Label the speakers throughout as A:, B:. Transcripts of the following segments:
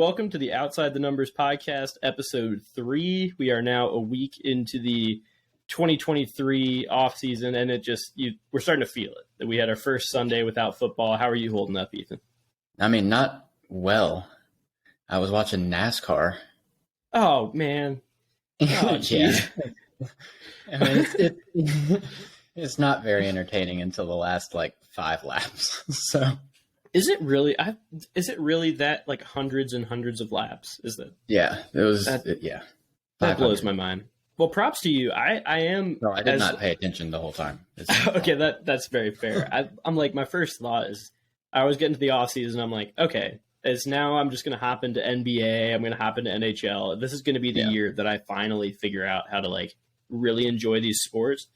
A: Welcome to the Outside the Numbers podcast, episode 3. We are now a week into the 2023 offseason, and we're starting to feel it. That we had our first Sunday without football. How are you holding up, Ethan?
B: I mean, not well. I was watching NASCAR.
A: Oh, man. Oh,
B: yeah. I mean, it's not very entertaining until the last, 5 laps. So...
A: Is it really? Is it really that hundreds and hundreds of laps? Is that?
B: Yeah, it was.
A: That blows my mind. Well, props to you. I am.
B: No, I did not pay attention the whole time.
A: Okay, that's very fair. I'm my first thought is I was getting to the off season. I'm like, okay, it's now I'm just gonna hop into NBA. I'm gonna hop into NHL. This is gonna be the year that I finally figure out how to really enjoy these sports.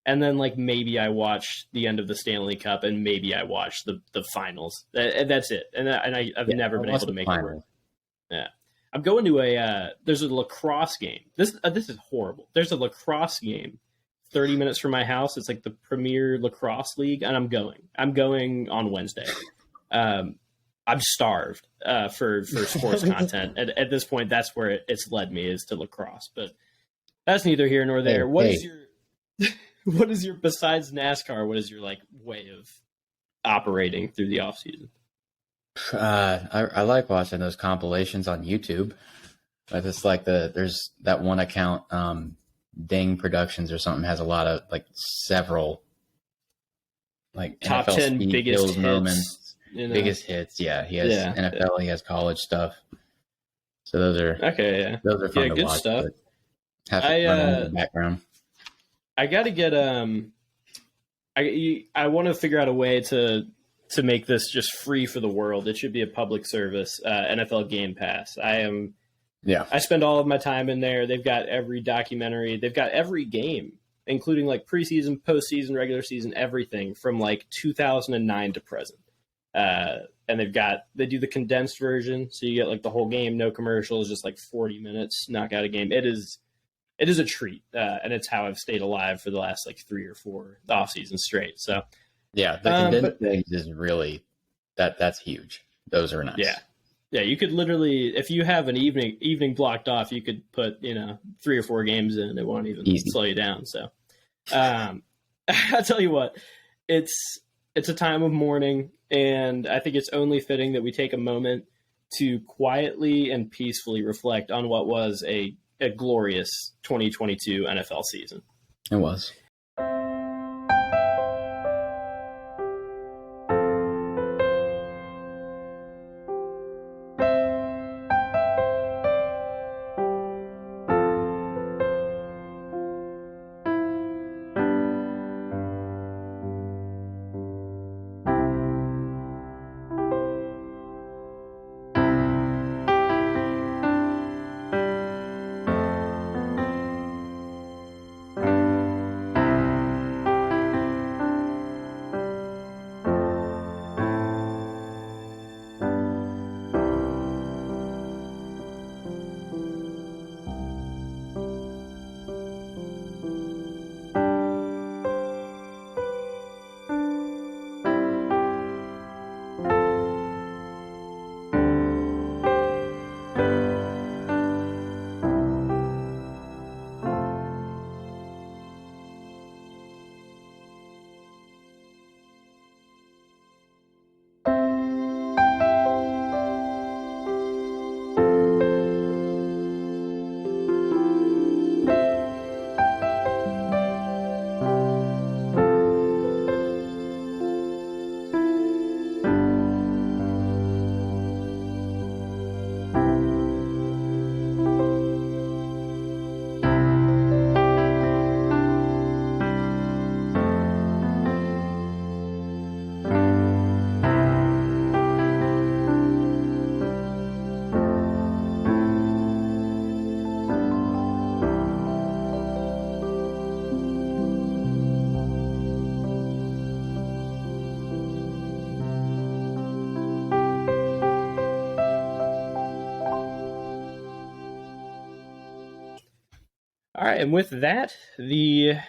A: And then, maybe I watch the end of the Stanley Cup, and maybe I watch the finals. That's it. And I've never been able to make it work. Yeah, I'm going to there's a lacrosse game. This is horrible. There's a lacrosse game 30 minutes from my house. It's the Premier Lacrosse League, and I'm going on Wednesday. I'm starved for sports content. At this point, that's where it's led me, is to lacrosse. But that's neither here nor there. What is your, besides NASCAR, what is your way of operating through the off season?
B: I like watching those compilations on YouTube. It's there's that one account, Ding Productions or something, has a lot of several
A: top
B: NFL
A: 10 biggest hits,
B: moments, biggest hits. Yeah, he has NFL, he has college stuff. So those are fun to
A: good
B: watch.
A: Stuff.
B: Have to run in the background.
A: I got to get I want to figure out a way to make this just free for the world. It should be a public service, NFL Game Pass. I spend all of my time in there. They've got every documentary. They've got every game, including preseason, postseason, regular season, everything from 2009 to present. And they do the condensed version, so you get the whole game, no commercials, just 40 minutes, knock out a game. It is a treat, and it's how I've stayed alive for the last 3 or 4 off seasons straight. So,
B: yeah, the condensed things is really that's huge. Those are nice.
A: Yeah. You could literally, if you have an evening blocked off, you could put 3 or 4 games in. It won't even slow you down. So, I tell you what, it's a time of mourning, and I think it's only fitting that we take a moment to quietly and peacefully reflect on what was a glorious 2022 NFL season.
B: It was.
A: All right, and with that, the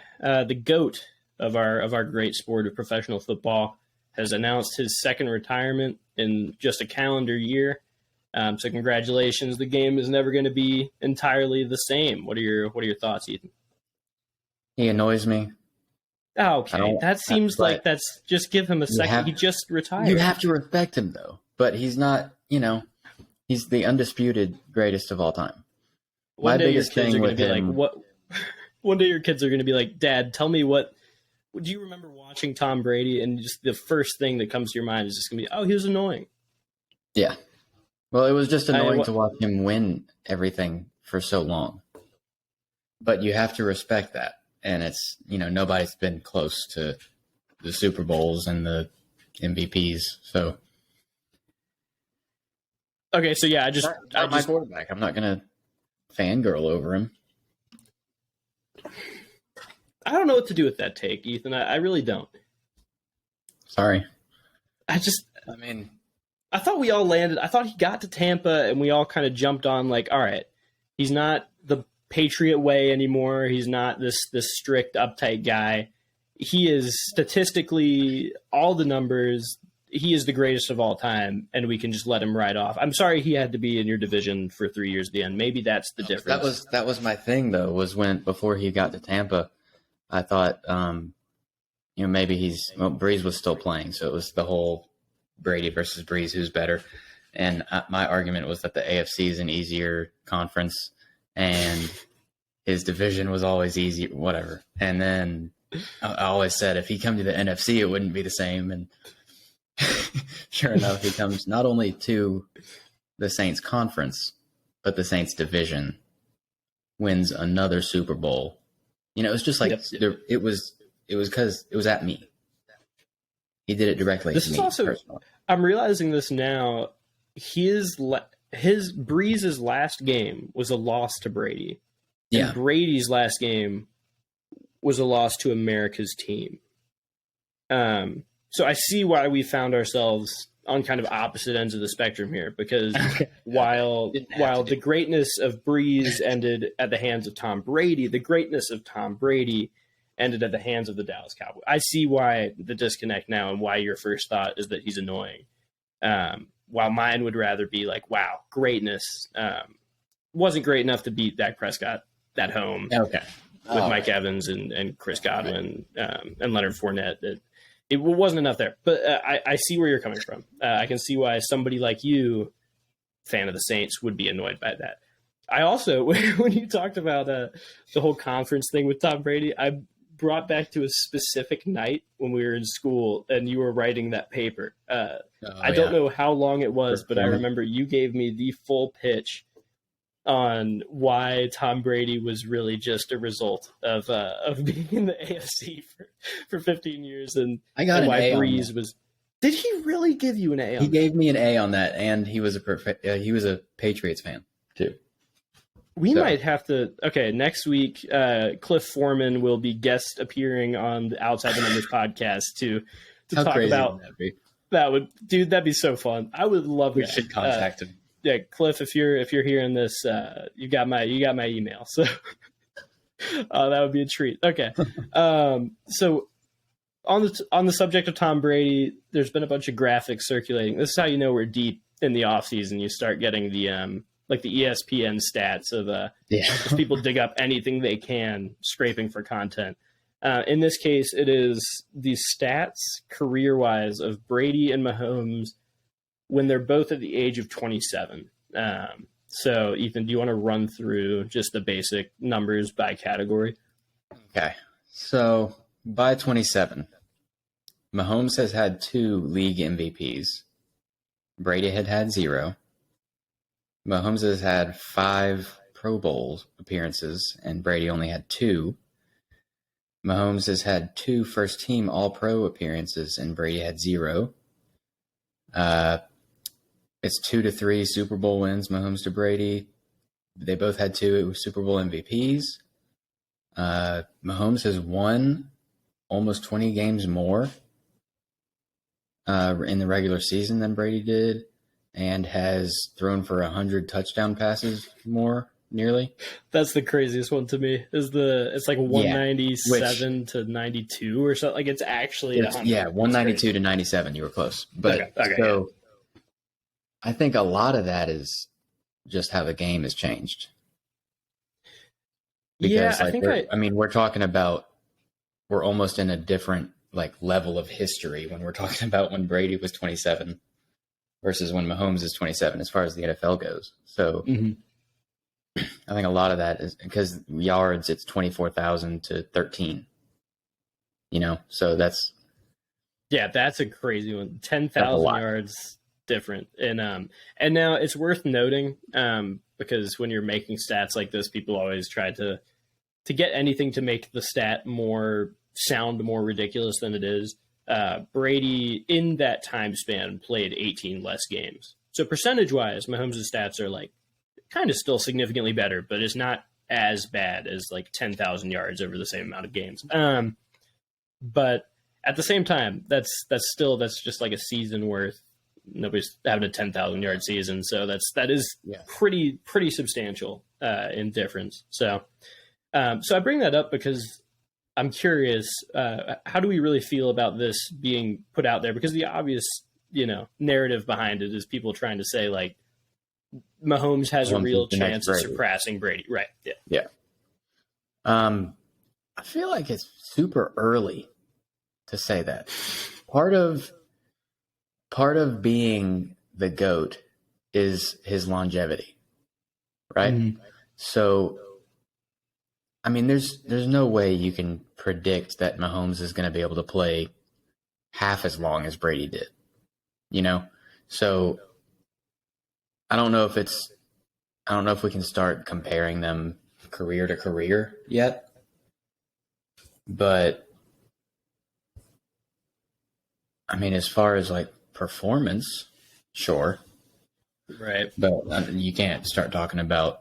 A: GOAT of our great sport of professional football has announced his second retirement in just a calendar year. So congratulations. The game is never going to be entirely the same. What are your thoughts, Ethan?
B: He annoys me.
A: Okay, that seems like that's just give him a second. He just retired.
B: You have to respect him though, but he's not. He's the undisputed greatest of all time.
A: One day your kids are going to be like, what? One day your kids are going to be like, Dad, tell me what. Do you remember watching Tom Brady? And just the first thing that comes to your mind is just going to be, oh, he was annoying.
B: Yeah. Well, it was just annoying to watch him win everything for so long. But you have to respect that. And it's, nobody's been close to the Super Bowls and the MVPs. So.
A: Okay, so yeah,
B: I'm my quarterback. I'm not going to fangirl over him.
A: I don't know what to do with that take, Ethan. I really don't.
B: Sorry.
A: I thought we all landed. I thought he got to Tampa and we all kind of jumped on like, all right, he's not the Patriot way anymore. He's not this strict, uptight guy. He is statistically all the numbers. He is the greatest of all time, and we can just let him ride off. I'm sorry he had to be in your division for 3 years at the end. Maybe that's the difference.
B: That was my thing, though, was before he got to Tampa, I thought, maybe Breeze was still playing, so it was the whole Brady versus Breeze, who's better. And my argument was that the AFC is an easier conference, and his division was always easy, whatever. And then I always said if he come to the NFC, it wouldn't be the same, and sure enough, he comes not only to the Saints conference, but the Saints division, wins another Super Bowl. It's just like it was because it was at me. He did it directly to me. Personally.
A: I'm realizing this now. His Breeze's last game was a loss to Brady. And Brady's last game was a loss to America's team. So I see why we found ourselves on kind of opposite ends of the spectrum here, because while the greatness of Breeze ended at the hands of Tom Brady, the greatness of Tom Brady ended at the hands of the Dallas Cowboys. I see why the disconnect now and why your first thought is that he's annoying. While mine would rather be like, wow, greatness. Wasn't great enough to beat Dak Prescott at home with Mike Evans and Chris Godwin and Leonard Fournette. It wasn't enough there, but I see where you're coming from. I can see why somebody like you, fan of the Saints, would be annoyed by that. I also, when you talked about the whole conference thing with Tom Brady, I brought back to a specific night when we were in school and you were writing that paper. I don't know how long it was, but I remember you gave me the full pitch on why Tom Brady was really just a result of being in the AFC for 15 years, and why Breeze was. Did he really give you an A?
B: He gave me an A on that, and he was a Patriots fan too.
A: We might have to. Okay, next week, Cliff Foreman will be guest appearing on the Outside the Numbers podcast to talk about that. That'd be so fun. I would love that.
B: We should contact him.
A: Yeah, Cliff, if you're hearing this, you got my email, so that would be a treat. Okay, so on the subject of Tom Brady, there's been a bunch of graphics circulating. This is how you know we're deep in the offseason. You start getting the like the ESPN stats of as people dig up anything they can, scraping for content. In this case, it is the stats career-wise of Brady and Mahomes when they're both at the age of 27. So, Ethan, do you want to run through just the basic numbers by category?
B: Okay. So, by 27, Mahomes has had 2 league MVPs. Brady had 0. Mahomes has had 5 Pro Bowl appearances, and Brady only had 2. Mahomes has had 2 first-team All-Pro appearances, and Brady had 0. It's 2-3 Super Bowl wins, Mahomes to Brady. They both had 2 Super Bowl MVPs. Mahomes has won almost 20 games more in the regular season than Brady did, and has thrown for 100 touchdown passes more, nearly.
A: That's the craziest one to me. It's like 197 to 92 or something. Like it's actually
B: 192 to 97. You were close, but
A: okay.
B: I think a lot of that is just how the game has changed.
A: Yeah,
B: Because we're talking about, we're almost in a different like level of history when we're talking about when Brady was 27 versus when Mahomes is 27 as far as the NFL goes. So I think a lot of that is because yards, it's 24,000 to 13, so that's
A: that's a crazy one.
B: a
A: 10,000
B: lot.
A: yards different. And now it's worth noting, because when you're making stats like this, people always try to get anything to make the stat sound more ridiculous than it is. Brady in that time span played 18 less games. So percentage wise, Mahomes' stats are like kind of still significantly better, but it's not as bad as like 10,000 yards over the same amount of games. But at the same time, that's just like a season worth. Nobody's having a 10,000 yard season, so that is pretty substantial in difference. So I bring that up because I'm curious, how do we really feel about this being put out there? Because the obvious, narrative behind it is people trying to say like Mahomes has a real chance of surpassing Brady. Right. Yeah.
B: Yeah. I feel like it's super early to say that. Part of being the GOAT is his longevity, right? Mm-hmm. So, I mean, there's no way you can predict that Mahomes is going to be able to play half as long as Brady did, So I don't know if we can start comparing them career to career yet, but I mean, as far as like performance, sure.
A: Right.
B: But you can't start talking about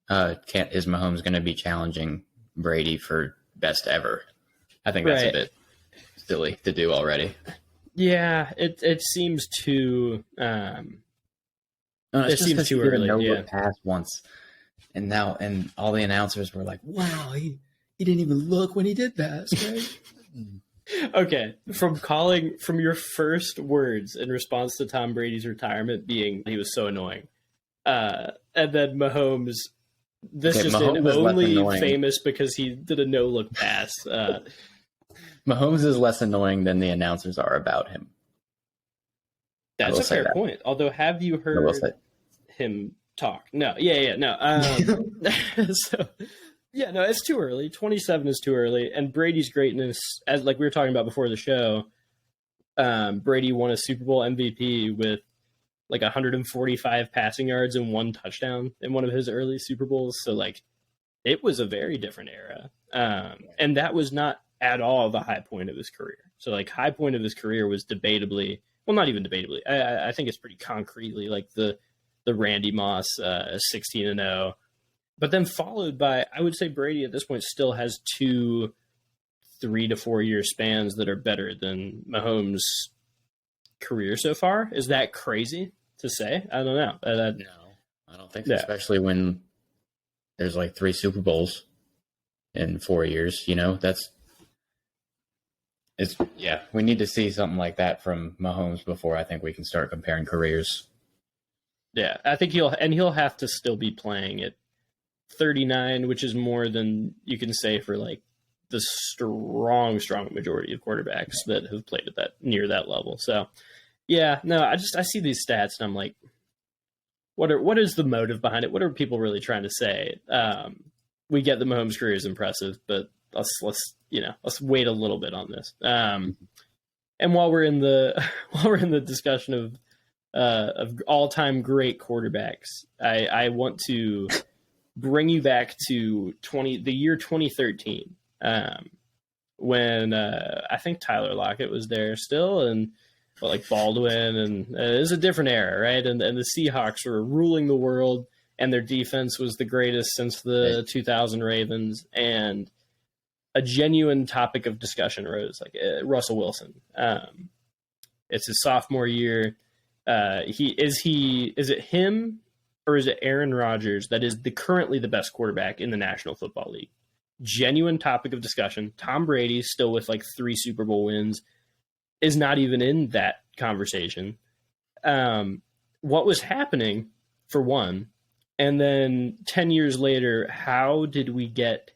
B: is Mahomes going to be challenging Brady for best ever? I think that's a bit silly to do already.
A: Yeah, it seems too.
B: It seems too early. No pass once, and all the announcers were like, "Wow, he didn't even look when he did pass." Right?
A: Okay, from your first words in response to Tom Brady's retirement being he was so annoying, and then Mahomes. Mahomes is only famous because he did a no-look pass.
B: Mahomes is less annoying than the announcers are about him.
A: That's a fair point. Although, have you heard him talk? No. Yeah, no. It's too early. 27 is too early. And Brady's greatness, as like we were talking about before the show, Brady won a Super Bowl MVP with like 145 passing yards and 1 touchdown in one of his early Super Bowls. So like it was a very different era. And that was not at all the high point of his career. So like high point of his career was debatably, well, not even debatably. I think it's pretty concretely like the Randy Moss 16-0, but then followed by, I would say Brady at this point still has 2 3 to 4 year spans that are better than Mahomes' career so far. Is that crazy to say? I don't know.
B: No, I don't think so. Yeah. Especially when there's like 3 Super Bowls in 4 years. We need to see something like that from Mahomes before I think we can start comparing careers.
A: Yeah, I think he'll have to still be playing at 39, which is more than you can say for like the strong majority of quarterbacks that have played at that near that level. So, yeah, no, I see these stats and I'm like, what is the motive behind it? What are people really trying to say? We get the Mahomes career is impressive, but let's wait a little bit on this. And while we're in the discussion of all-time great quarterbacks, I want to bring you back to the year 2013, when I think Tyler Lockett was there still, and like Baldwin, and it was a different era, right? And the Seahawks were ruling the world, and their defense was the greatest since the 2000 Ravens, and a genuine topic of discussion arose, like Russell Wilson. It's his sophomore year. Is it him or is it Aaron Rodgers that is currently the best quarterback in the National Football League? Genuine topic of discussion. Tom Brady, still with like 3 Super Bowl wins, is not even in that conversation. what was happening, for one, and then 10 years later, how did we get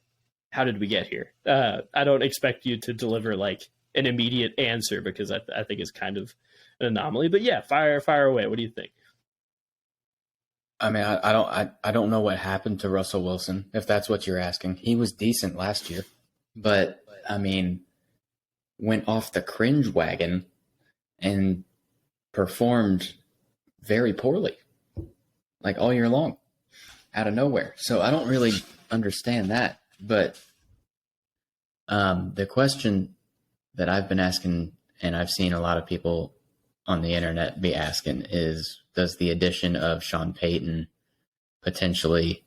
A: here? I don't expect you to deliver like an immediate answer because I think it's kind of an anomaly. But yeah, fire away. What do you think?
B: I mean, I don't know what happened to Russell Wilson, if that's what you're asking. He was decent last year, but I mean, went off the cringe wagon and performed very poorly, like all year long, out of nowhere. So I don't really understand that. But the question that I've been asking, and I've seen a lot of people on the internet be asking, is does the addition of Sean Payton potentially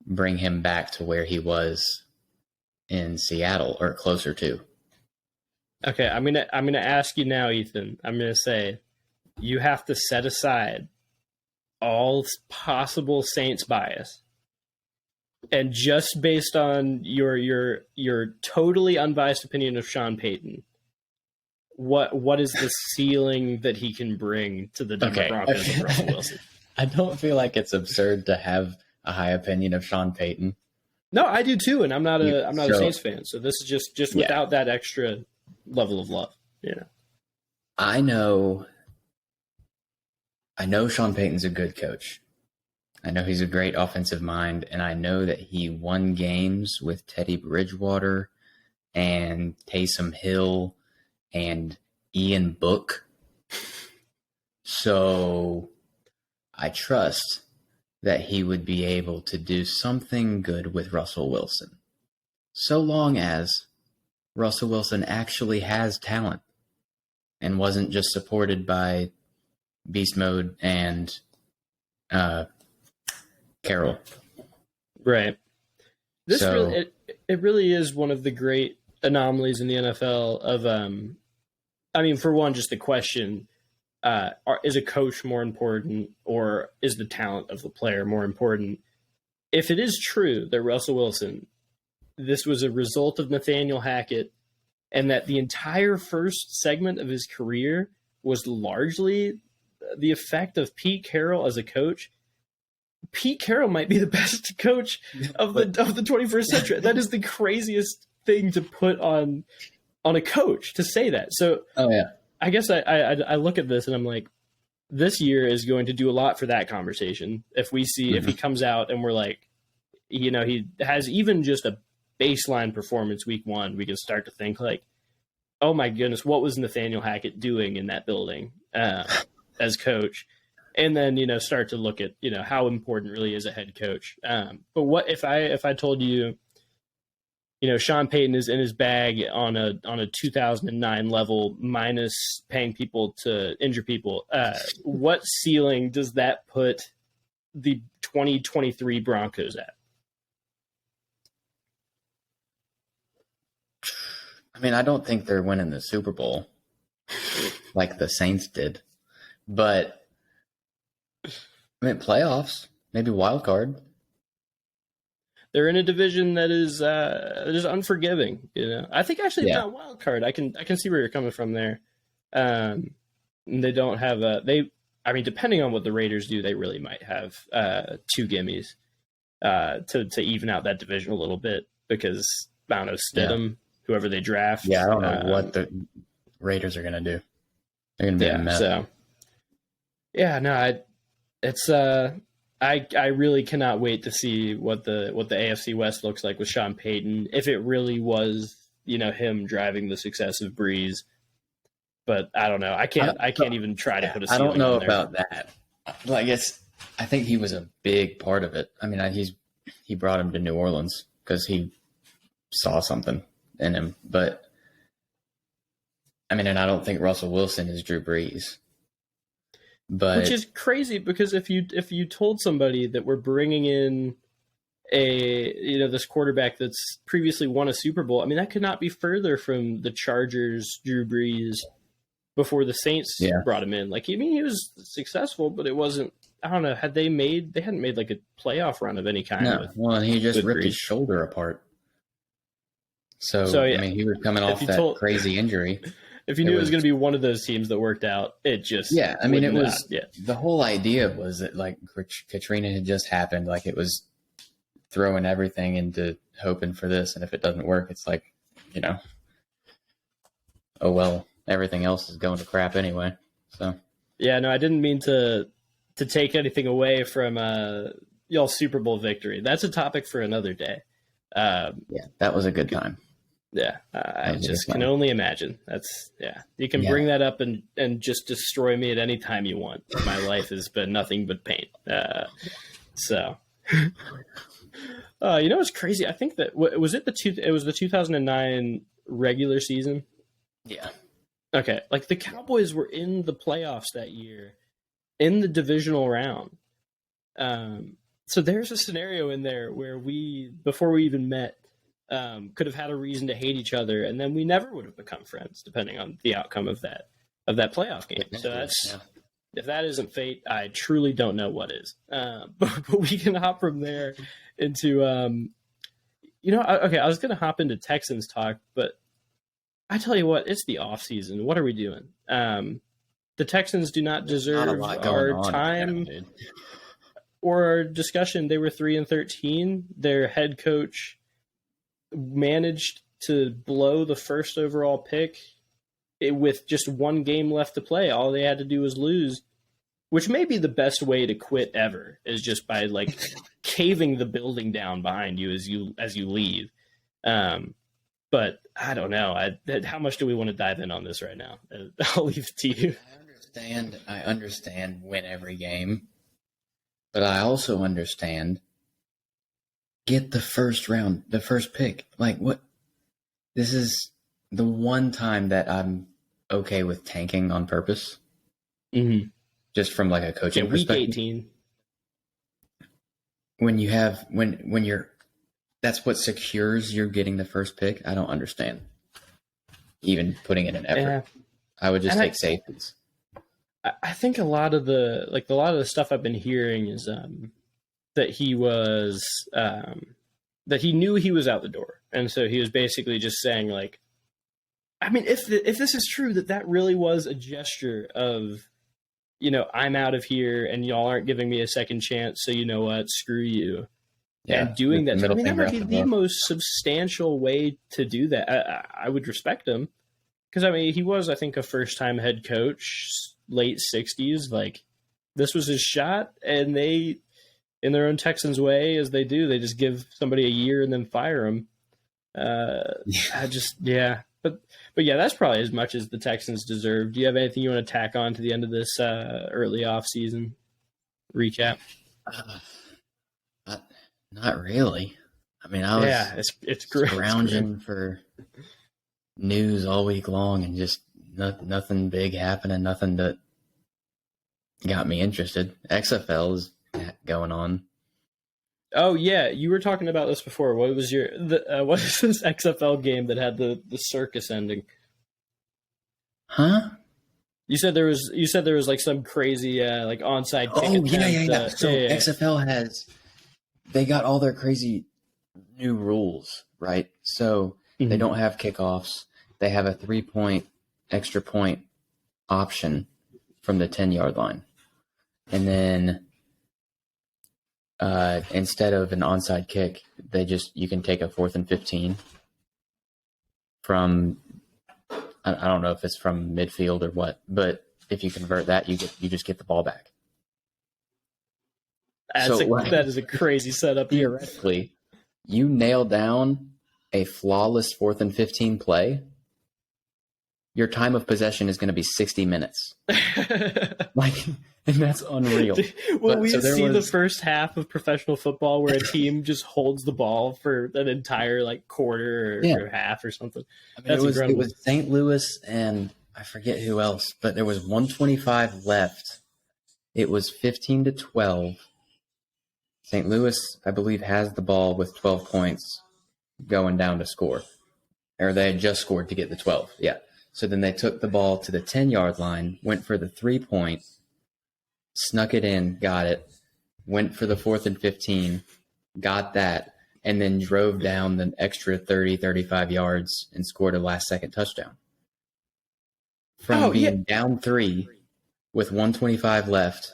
B: bring him back to where he was in Seattle or closer to?
A: Okay, I'm gonna ask you now, Ethan. I'm gonna say you have to set aside all possible Saints bias, and just based on your totally unbiased opinion of Sean Payton, what is the ceiling that he can bring to the Denver Broncos of Russell Wilson?
B: I don't feel like it's absurd to have a high opinion of Sean Payton.
A: No, I do too, and I'm not a Saints fan, so this is just without that extra level of love. Yeah,
B: I know Sean Payton's a good coach. I know he's a great offensive mind, and I know that he won games with Teddy Bridgewater and Taysom Hill and Ian Book. So I trust that he would be able to do something good with Russell Wilson, so long as Russell Wilson actually has talent and wasn't just supported by Beast Mode and Carroll.
A: Right. It really is one of the great anomalies in the NFL of I mean, for one, just the question, is a coach more important or is the talent of the player more important? If it is true that Russell Wilson, this was a result of Nathaniel Hackett, and that the entire first segment of his career was largely the effect of Pete Carroll as a coach, Pete Carroll might be the best coach of the 21st century. That is the craziest thing to put on a coach, to say that. So I guess I look at this and I'm like, this year is going to do a lot for that conversation. If we see, if he comes out and we're like, you know, he has even just a baseline performance week one, we can start to think like, oh my goodness, what was Nathaniel Hackett doing in that building as coach? And then, you know, start to look at, you know, how important really is a head coach. But what if I told you, you know, Sean Payton is in his bag on a 2009 level, minus paying people to injure people. What ceiling does that put the 2023 Broncos at?
B: I mean, I don't think they're winning the Super Bowl like the Saints did, but I mean, playoffs, maybe wild card.
A: They're in a division that is unforgiving. You know, I think actually it's not wild card. I can see where you're coming from there. They don't have I mean, depending on what the Raiders do, they really might have two gimmies to even out that division a little bit, because I don't know, Stidham, whoever they draft.
B: Yeah, I don't know what the Raiders are going to do. They're going to be a mess.
A: So, I really cannot wait to see what the AFC West looks like with Sean Payton, if it really was, you know, him driving the success of Breeze. But I don't know. I can't even try to put a ceiling
B: I don't know
A: on
B: about that. Like, I think he was a big part of it. I mean, he brought him to New Orleans because he saw something in him. But I mean, and I don't think Russell Wilson is Drew Brees. But
A: which is crazy, because if you told somebody that we're bringing in this quarterback that's previously won a Super Bowl, I mean, that could not be further from the Chargers Drew Brees before the Saints brought him in. Like, I mean, he was successful, but it wasn't. I don't know. They hadn't made like a playoff run of any kind.
B: No, well, and he just ripped his shoulder apart. So I mean, he was coming off that crazy injury.
A: if you knew it was going to be one of those teams that worked out, it just
B: I mean, it was the whole idea was that like Katrina had just happened, like it was throwing everything into hoping for this, and if it doesn't work, it's like, oh well, everything else is going to crap anyway. So
A: yeah, no, I didn't mean to take anything away from y'all's Super Bowl victory. That's a topic for another day.
B: Yeah, that was a good time.
A: Yeah, I just can only imagine. You can bring that up and just destroy me at any time you want. My life has been nothing but pain. So, what's crazy? I think that it was the 2009 regular season.
B: Yeah.
A: Okay, like the Cowboys were in the playoffs that year, in the divisional round. So there's a scenario in there where before we even met, could have had a reason to hate each other, and then we never would have become friends, depending on the outcome of that playoff game. So if that isn't fate, I truly don't know what is. But we can hop from there into, I was going to hop into Texans talk, but I tell you what, it's the off season. What are we doing? The Texans do not deserve our time or our discussion. They were 3-13. Their head coach managed to blow the first overall pick with just one game left to play. All they had to do was lose, which may be the best way to quit ever, is just by like caving the building down behind you as you leave. But I don't know. How much do we want to dive in on this right now? I'll leave it to you.
B: I understand win every game, but I also understand get the first pick. Like what? This is the one time that I'm okay with tanking on purpose.
A: Mm-hmm.
B: Just from like a coaching perspective.
A: Week 18.
B: When you're that's what secures you're getting the first pick. I don't understand even putting in an effort. Yeah. I would just take safeties.
A: I think a lot of the stuff I've been hearing is that he was that he knew he was out the door, and so he was basically just saying like, I mean, if this is true, that really was a gesture of, I'm out of here and y'all aren't giving me a second chance, so you know what, screw you. Yeah, and doing that, that would be the most substantial way to do that. I would respect him because, he was, I think, a first-time head coach, late 60s. Like, this was his shot, and they, in their own Texans way, as they do, they just give somebody a year and then fire him. But yeah, that's probably as much as the Texans deserve. Do you have anything you want to tack on to the end of this early off-season recap?
B: Not really. I was
A: it's great.
B: Scrounging for news all week long and just nothing big happening, nothing that got me interested. XFL is going on.
A: Oh yeah, you were talking about this before. What was what is this XFL game that had the circus ending?
B: Huh?
A: You said there was like some crazy like onside kick.
B: Oh yeah. So XFL they got all their crazy new rules, right? So they don't have kickoffs. They have a 3-point extra point option from the 10-yard line. And then instead of an onside kick, you can take a 4th and 15 from, I don't know if it's from midfield or what, but if you convert that, you just get the ball back.
A: That is a crazy setup.
B: Theoretically, you nail down a flawless 4th and 15 play, your time of possession is going to be 60 minutes. And that's unreal.
A: We see the first half of professional football where a team just holds the ball for an entire quarter or half or something.
B: It was St. Louis and I forget who else, but there was 125 left. It was 15-12. St. Louis, I believe, has the ball with 12 points going down to score. Or they had just scored to get the 12. Yeah. So then they took the ball to the 10-yard line, went for the 3-point, snuck it in, got it, went for the 4th and 15, got that, and then drove down the extra 30, 35 yards and scored a last-second touchdown. from being down 3 with 125 left.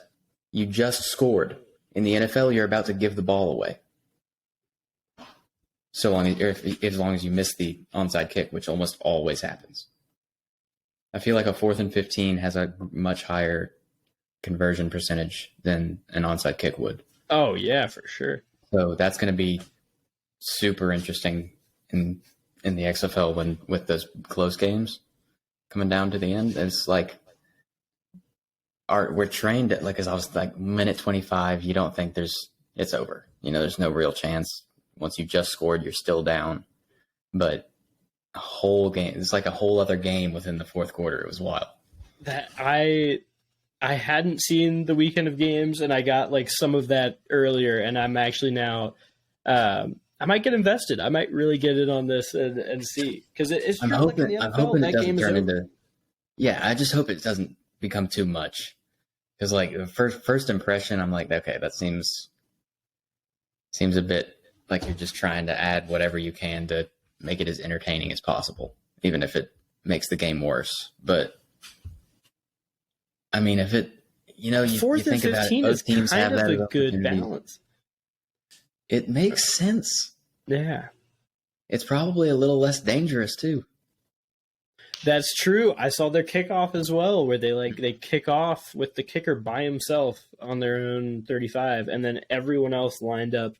B: You just scored. In the NFL, you're about to give the ball away. So long as long as you miss the onside kick, which almost always happens. I feel like a 4th and 15 has a much higher conversion percentage than an onside kick would.
A: Oh yeah, for sure.
B: So that's going to be super interesting in the XFL with those close games coming down to the end. It's like we're trained at, like, as I was like, minute 25, you don't think it's over. There's no real chance. Once you just scored, you're still down. But a whole game, it's like a whole other game within the fourth quarter. It was wild.
A: That I hadn't seen the weekend of games, and I got like some of that earlier, and I'm actually now I might get invested. I might really get in on this and see, because it's
B: I'm hoping it doesn't turn into. Yeah, I just hope it doesn't become too much, because like the first impression, I'm like, okay, that seems a bit like you're just trying to add whatever you can to make it as entertaining as possible, even if it makes the game worse. But I mean, if it, you think about it, both teams have that
A: a good balance.
B: It makes sense.
A: Yeah.
B: It's probably a little less dangerous too.
A: That's true. I saw their kickoff as well, where they kick off with the kicker by himself on their own 35, and then everyone else lined up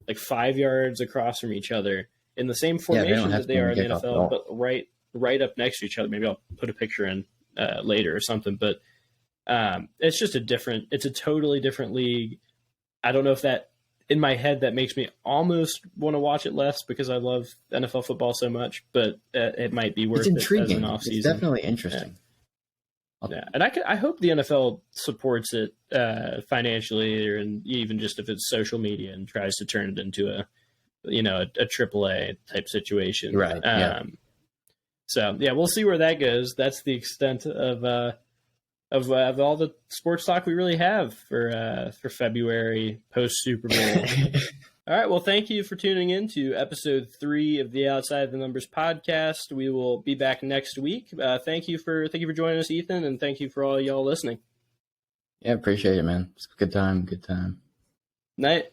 A: like 5 yards across from each other in the same formation that they are in the NFL, but right up next to each other. Maybe I'll put a picture in later or something, but it's just it's a totally different league. I don't know if that, in my head, that makes me almost want to watch it less because I love NFL football so much, but it might be worth it as an off-season.
B: It's definitely interesting.
A: Yeah, and I hope the NFL supports it financially, or even just if it's social media, and tries to turn it into a AAA type situation.
B: Right.
A: So yeah, we'll see where that goes. That's the extent of all the sports talk we really have for February post Super Bowl. All right. Well, thank you for tuning in to episode 3 of the Outside the Numbers podcast. We will be back next week. Thank you for joining us, Ethan, and thank you for all y'all listening.
B: Yeah, appreciate it, man. It's a good time. Good time.
A: Night.